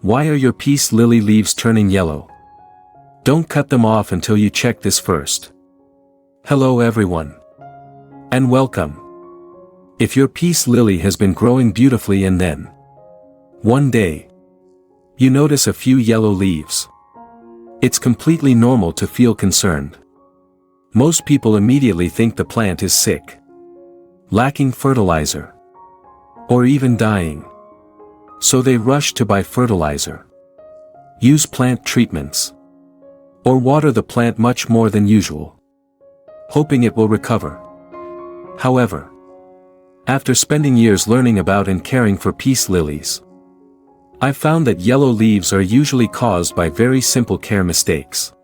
Why are your peace lily leaves turning yellow? Don't cut them off until you check this first. Hello everyone. And welcome. If your peace lily has been growing beautifully and then, one day, you notice a few yellow leaves, it's completely normal to feel concerned. Most people immediately think the plant is sick, lacking fertilizer, or even dying. So they rush to buy fertilizer, use plant treatments, or water the plant much more than usual, hoping it will recover. However, after spending years learning about and caring for peace lilies, I've found that yellow leaves are usually caused by very simple care mistakes.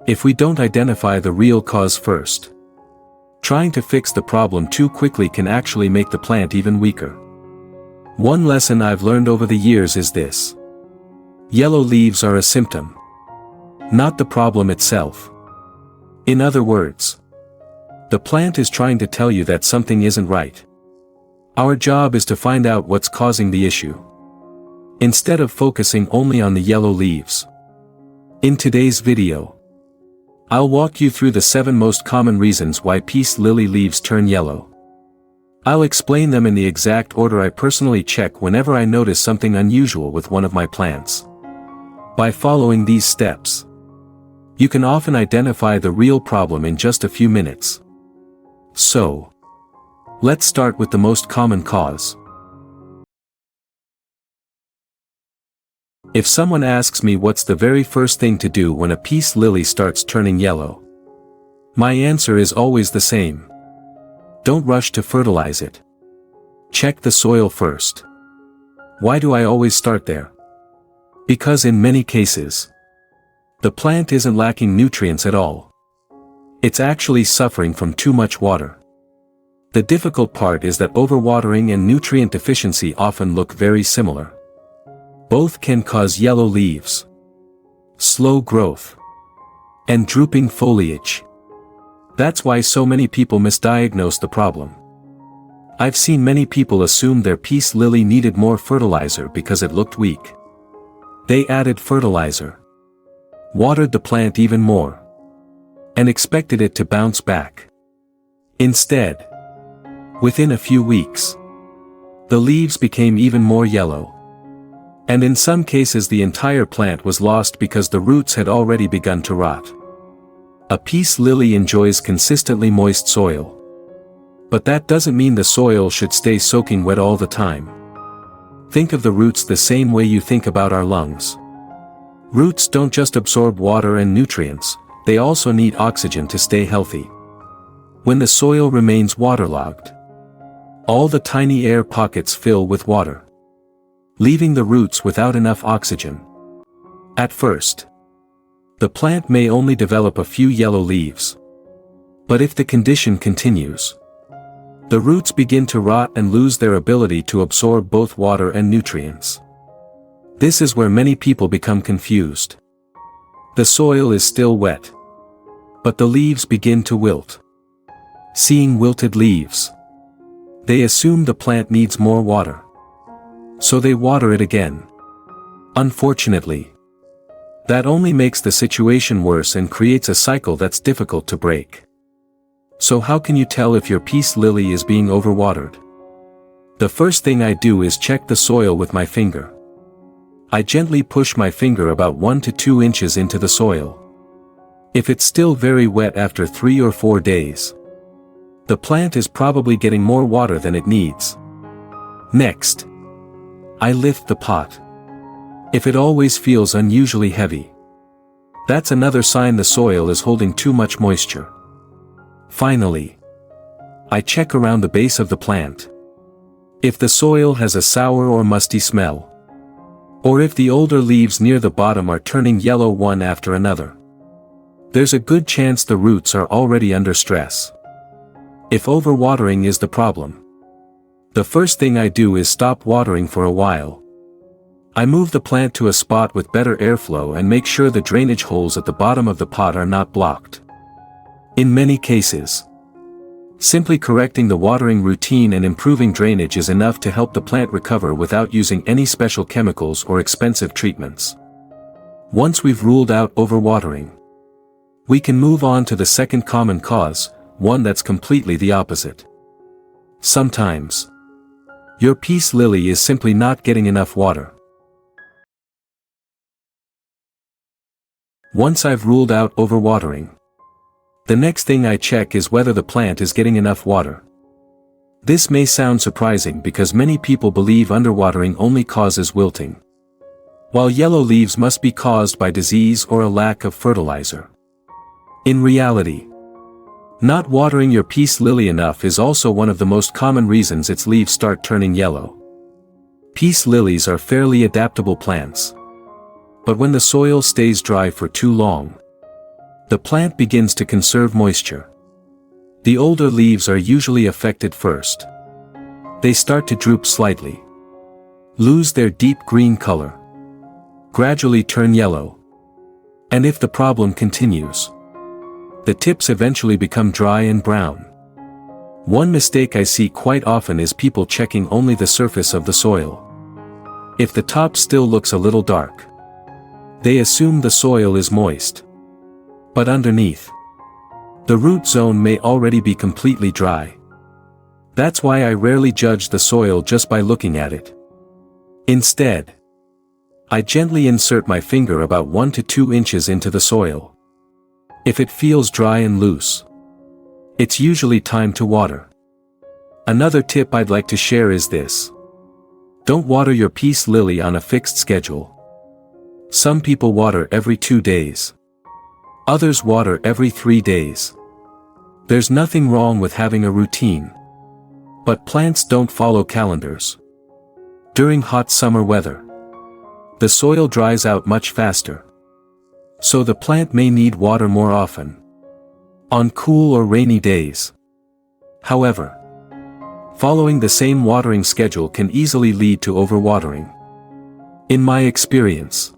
If we don't identify the real cause first, trying to fix the problem too quickly can actually make the plant even weaker. One lesson I've learned over the years is this: yellow leaves are a symptom, not the problem itself. In other words, the plant is trying to tell you that something isn't right. Our job is to find out what's causing the issue, instead of focusing only on the yellow leaves. In today's video, I'll walk you through the 7 most common reasons why peace lily leaves turn yellow. I'll explain them in the exact order I personally check whenever I notice something unusual with one of my plants. By following these steps, you can often identify the real problem in just a few minutes. So, let's start with the most common cause. If someone asks me what's the very first thing to do when a peace lily starts turning yellow, my answer is always the same. Don't rush to fertilize it. Check the soil first. Why do I always start there? Because in many cases, the plant isn't lacking nutrients at all. It's actually suffering from too much water. The difficult part is that overwatering and nutrient deficiency often look very similar. Both can cause yellow leaves, slow growth, and drooping foliage. That's why so many people misdiagnose the problem. I've seen many people assume their peace lily needed more fertilizer because it looked weak. They added fertilizer, watered the plant even more, and expected it to bounce back. Instead, within a few weeks, the leaves became even more yellow. And in some cases the entire plant was lost because the roots had already begun to rot. A peace lily enjoys consistently moist soil. But that doesn't mean the soil should stay soaking wet all the time. Think of the roots the same way you think about our lungs. Roots don't just absorb water and nutrients, they also need oxygen to stay healthy. When the soil remains waterlogged, all the tiny air pockets fill with water, leaving the roots without enough oxygen. At first, the plant may only develop a few yellow leaves. But if the condition continues, the roots begin to rot and lose their ability to absorb both water and nutrients. This is where many people become confused. The soil is still wet, but the leaves begin to wilt. Seeing wilted leaves, they assume the plant needs more water. So they water it again. Unfortunately, that only makes the situation worse and creates a cycle that's difficult to break. So how can you tell if your peace lily is being overwatered? The first thing I do is check the soil with my finger. I gently push my finger about 1 to 2 inches into the soil. If it's still very wet after 3 or 4 days, the plant is probably getting more water than it needs. Next, I lift the pot. If it always feels unusually heavy, that's another sign the soil is holding too much moisture. Finally, I check around the base of the plant. If the soil has a sour or musty smell, or if the older leaves near the bottom are turning yellow one after another, there's a good chance the roots are already under stress. If overwatering is the problem, the first thing I do is stop watering for a while. I move the plant to a spot with better airflow and make sure the drainage holes at the bottom of the pot are not blocked. In many cases, Simply correcting the watering routine and improving drainage is enough to help the plant recover without using any special chemicals or expensive treatments. Once we've ruled out overwatering, we can move on to the second common cause, one that's completely the opposite. Sometimes, your peace lily is simply not getting enough water. Once I've ruled out overwatering, the next thing I check is whether the plant is getting enough water. This may sound surprising because many people believe underwatering only causes wilting, while yellow leaves must be caused by disease or a lack of fertilizer. In reality, not watering your peace lily enough is also one of the most common reasons its leaves start turning yellow. Peace lilies are fairly adaptable plants, but when the soil stays dry for too long, the plant begins to conserve moisture. The older leaves are usually affected first. They start to droop slightly, lose their deep green color, gradually turn yellow, and if the problem continues, the tips eventually become dry and brown. One mistake I see quite often is people checking only the surface of the soil. If the top still looks a little dark, they assume the soil is moist. But underneath, the root zone may already be completely dry. That's why I rarely judge the soil just by looking at it. Instead, I gently insert my finger about 1 to 2 inches into the soil. If it feels dry and loose, it's usually time to water. Another tip I'd like to share is this: don't water your peace lily on a fixed schedule. Some people water every 2 days. Others water every 3 days. There's nothing wrong with having a routine, but plants don't follow calendars. During hot summer weather, the soil dries out much faster, so the plant may need water more often on cool or rainy days. However, following the same watering schedule can easily lead to overwatering. In my experience,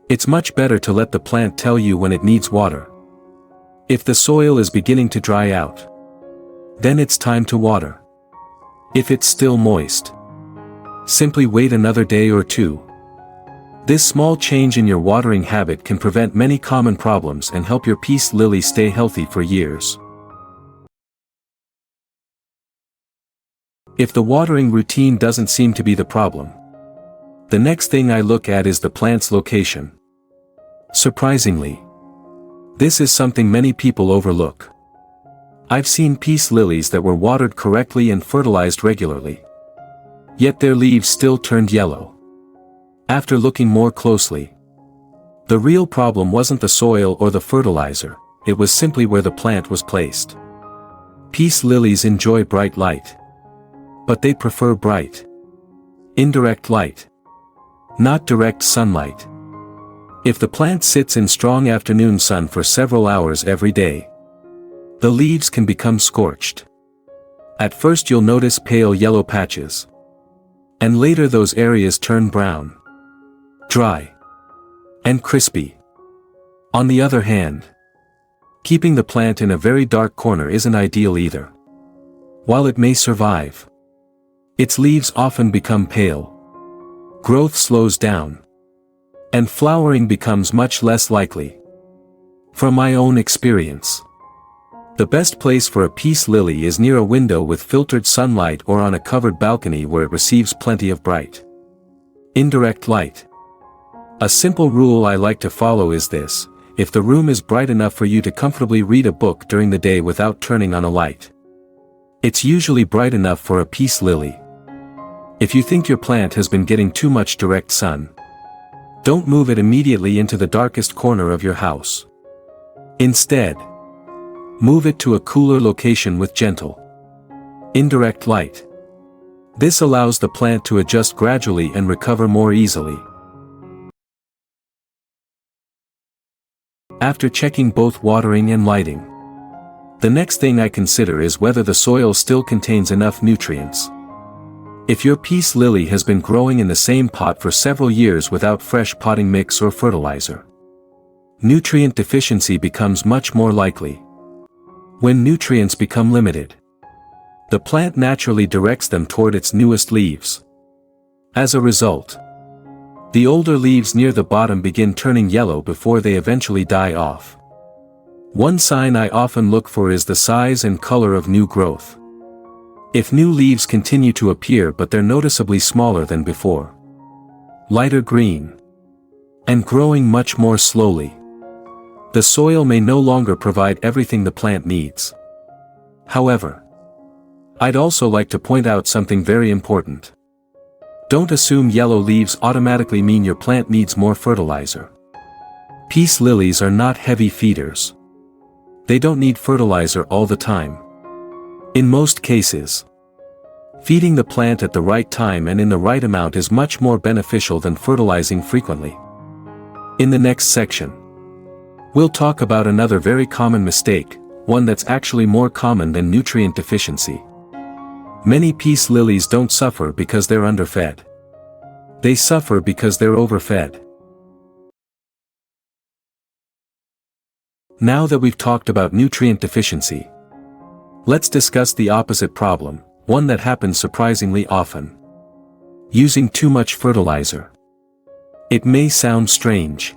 it's much better to let the plant tell you when it needs water. If the soil is beginning to dry out, then it's time to water. If it's still moist, simply wait another day or two. This small change in your watering habit can prevent many common problems and help your peace lily stay healthy for years. If the watering routine doesn't seem to be the problem, the next thing I look at is the plant's location. Surprisingly, this is something many people overlook. I've seen peace lilies that were watered correctly and fertilized regularly, yet their leaves still turned yellow. After looking more closely, the real problem wasn't the soil or the fertilizer, it was simply where the plant was placed. Peace lilies enjoy bright light, but they prefer bright, indirect light, not direct sunlight. If the plant sits in strong afternoon sun for several hours every day, the leaves can become scorched. At first you'll notice pale yellow patches, and later those areas turn brown, dry, and crispy. On the other hand, keeping the plant in a very dark corner isn't ideal either. While it may survive, its leaves often become pale, growth slows down, and flowering becomes much less likely. From my own experience, the best place for a peace lily is near a window with filtered sunlight or on a covered balcony where it receives plenty of bright, indirect light. A simple rule I like to follow is this: if the room is bright enough for you to comfortably read a book during the day without turning on a light, it's usually bright enough for a peace lily. If you think your plant has been getting too much direct sun, don't move it immediately into the darkest corner of your house. Instead, move it to a cooler location with gentle, indirect light. This allows the plant to adjust gradually and recover more easily. After checking both watering and lighting, the next thing I consider is whether the soil still contains enough nutrients. If your peace lily has been growing in the same pot for several years without fresh potting mix or fertilizer, nutrient deficiency becomes much more likely. When nutrients become limited, the plant naturally directs them toward its newest leaves. As a result, the older leaves near the bottom begin turning yellow before they eventually die off. One sign I often look for is the size and color of new growth. If new leaves continue to appear but they're noticeably smaller than before, lighter green, and growing much more slowly, the soil may no longer provide everything the plant needs. However, I'd also like to point out something very important. Don't assume yellow leaves automatically mean your plant needs more fertilizer. Peace lilies are not heavy feeders. They don't need fertilizer all the time. In most cases, feeding the plant at the right time and in the right amount is much more beneficial than fertilizing frequently. In the next section, we'll talk about another very common mistake, one that's actually more common than nutrient deficiency. Many peace lilies don't suffer because they're underfed. They suffer because they're overfed. Now that we've talked about nutrient deficiency, let's discuss the opposite problem, one that happens surprisingly often. Using too much fertilizer. It may sound strange,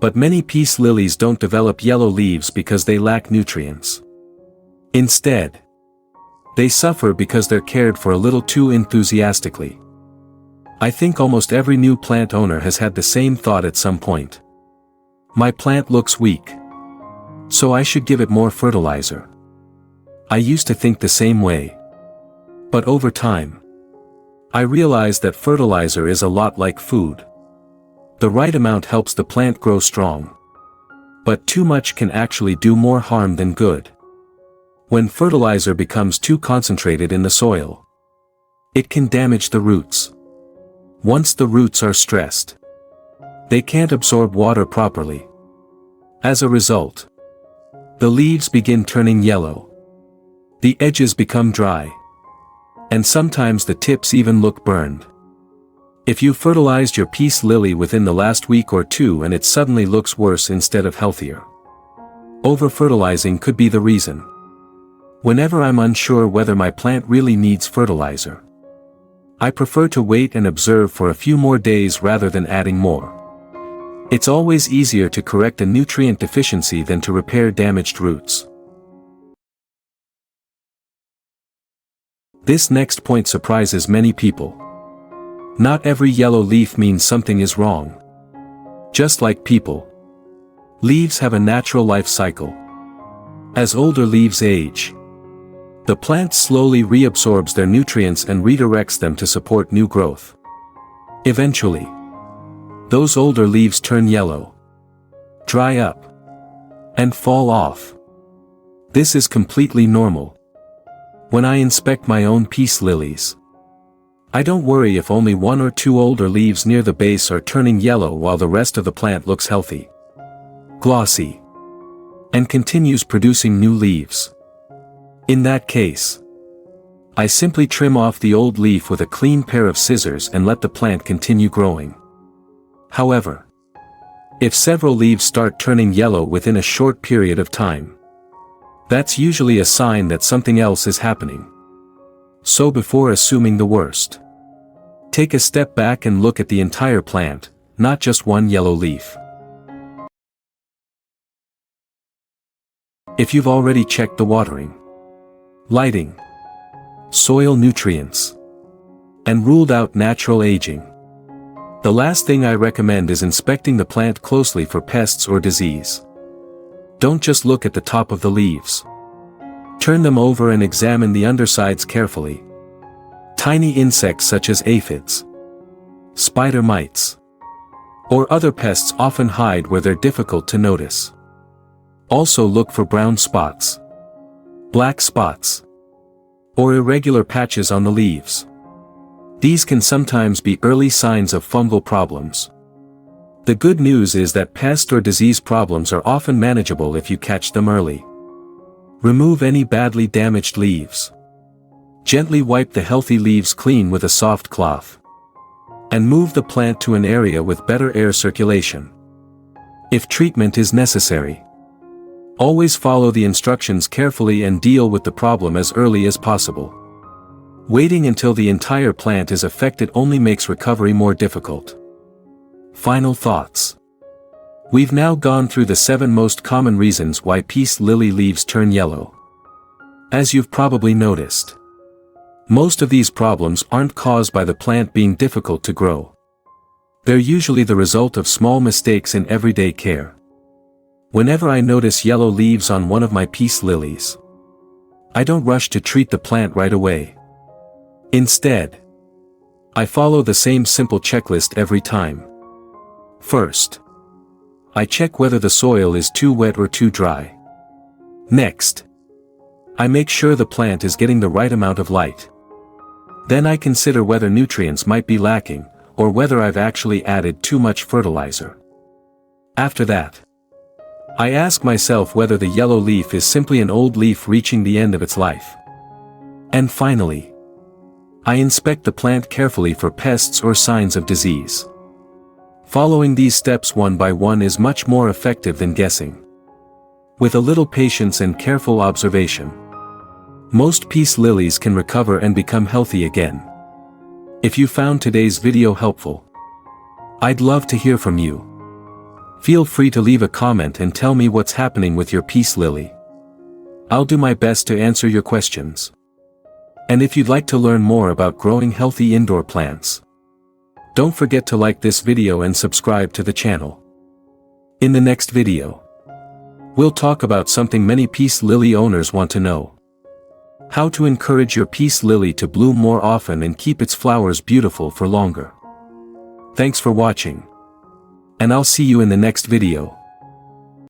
but many peace lilies don't develop yellow leaves because they lack nutrients. Instead, they suffer because they're cared for a little too enthusiastically. I think almost every new plant owner has had the same thought at some point. My plant looks weak, so I should give it more fertilizer. I used to think the same way. But over time, I realized that fertilizer is a lot like food. The right amount helps the plant grow strong, but too much can actually do more harm than good. When fertilizer becomes too concentrated in the soil, it can damage the roots. Once the roots are stressed, they can't absorb water properly. As a result, the leaves begin turning yellow. The edges become dry, and sometimes the tips even look burned. If you fertilized your peace lily within the last week or two and it suddenly looks worse instead of healthier, over-fertilizing could be the reason. Whenever I'm unsure whether my plant really needs fertilizer, I prefer to wait and observe for a few more days rather than adding more. It's always easier to correct a nutrient deficiency than to repair damaged roots. This next point surprises many people. Not every yellow leaf means something is wrong. Just like people, leaves have a natural life cycle. As older leaves age, the plant slowly reabsorbs their nutrients and redirects them to support new growth. Eventually, those older leaves turn yellow, dry up, and fall off. This is completely normal. When I inspect my own peace lilies, I don't worry if only one or two older leaves near the base are turning yellow while the rest of the plant looks healthy, glossy, and continues producing new leaves. In that case, I simply trim off the old leaf with a clean pair of scissors and let the plant continue growing. However, if several leaves start turning yellow within a short period of time, that's usually a sign that something else is happening. So before assuming the worst, take a step back and look at the entire plant, not just one yellow leaf. If you've already checked the watering, lighting, soil nutrients, and ruled out natural aging, the last thing I recommend is inspecting the plant closely for pests or disease. Don't just look at the top of the leaves. Turn them over and examine the undersides carefully. Tiny insects such as aphids, spider mites, or other pests often hide where they're difficult to notice. Also look for brown spots, black spots, or irregular patches on the leaves. These can sometimes be early signs of fungal problems. The good news is that pest or disease problems are often manageable if you catch them early. Remove any badly damaged leaves. Gently wipe the healthy leaves clean with a soft cloth, and move the plant to an area with better air circulation. If treatment is necessary, Always follow the instructions carefully and deal with the problem as early as possible. Waiting until the entire plant is affected only makes recovery more difficult. Final thoughts. We've now gone through the 7 most common reasons why peace lily leaves turn yellow. As you've probably noticed, most of these problems aren't caused by the plant being difficult to grow. They're usually the result of small mistakes in everyday care. Whenever I notice yellow leaves on one of my peace lilies, I don't rush to treat the plant right away. Instead, I follow the same simple checklist every time. First, I check whether the soil is too wet or too dry. Next, I make sure the plant is getting the right amount of light. Then I consider whether nutrients might be lacking, or whether I've actually added too much fertilizer. After that, I ask myself whether the yellow leaf is simply an old leaf reaching the end of its life. And finally, I inspect the plant carefully for pests or signs of disease. Following these steps one by one is much more effective than guessing. With a little patience and careful observation, most peace lilies can recover and become healthy again. If you found today's video helpful, I'd love to hear from you. Feel free to leave a comment and tell me what's happening with your peace lily. I'll do my best to answer your questions. And if you'd like to learn more about growing healthy indoor plants, don't forget to like this video and subscribe to the channel. In the next video, we'll talk about something many peace lily owners want to know: how to encourage your peace lily to bloom more often and keep its flowers beautiful for longer. Thanks for watching, and I'll see you in the next video.